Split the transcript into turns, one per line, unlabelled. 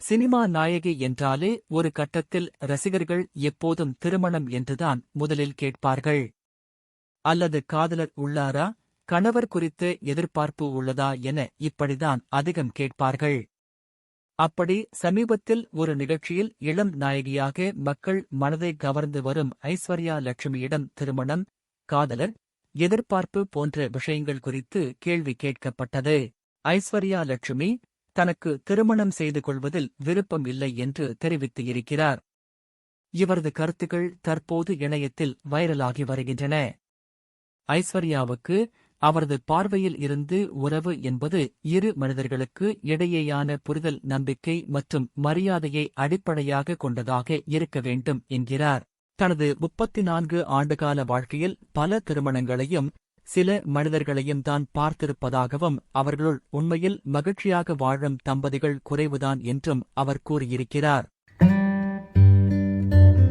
Cinema நாயகி என்றாலே ஒரு கட்டத்தில் ரசிகர்கள் எப்போதும் திருமணம் என்றுதான் முதலில் கேட்பார்கள். அல்லது காதலர் உள்ளாரா, கணவர் குறித்து எதிர்பார்ப்பு உள்ளதா என இப்படிதான் அதிகம் கேட்பார்கள். அப்படி சமீபத்தில் ஒரு நிகழ்ச்சியில் இளம் நாயகியாக மக்கள் மனதை கவர்ந்து வரும் ஐஸ்வர்யா லட்சுமியிடம் திருமணம், காதலர், எதிர்பார்ப்பு போன்ற விஷயங்கள் குறித்து கேள்வி கேட்கப்பட்டது. ஐஸ்வர்யா லட்சுமி தனக்கு திருமணம் செய்து கொள்வதில் விருப்பம் இல்லை என்று தெரிவித்து இருக்கிறார். இவரது கருத்துக்கள் தற்போது இணையத்தில் வைரலாகி வருகின்றன. ஐஸ்வர்யாவுக்கு அவரது பார்வையில் இருந்து உறவு என்பது இரு மனிதர்களுக்கு இடையேயான புரிதல், நம்பிக்கை மற்றும் மரியாதையை அடிப்படையாக கொண்டதாக இருக்க வேண்டும் என்கிறார். தனது 34 ஆண்டுகால வாழ்க்கையில் பல திருமணங்களையும் சில மனிதர்களையும் தான் பார்த்திருப்பதாகவும் அவர்களுள் உண்மையில் மகிழ்ச்சியாக வாழும் தம்பதிகள் குறைவுதான் என்றும் அவர் கூறியிருக்கிறார்.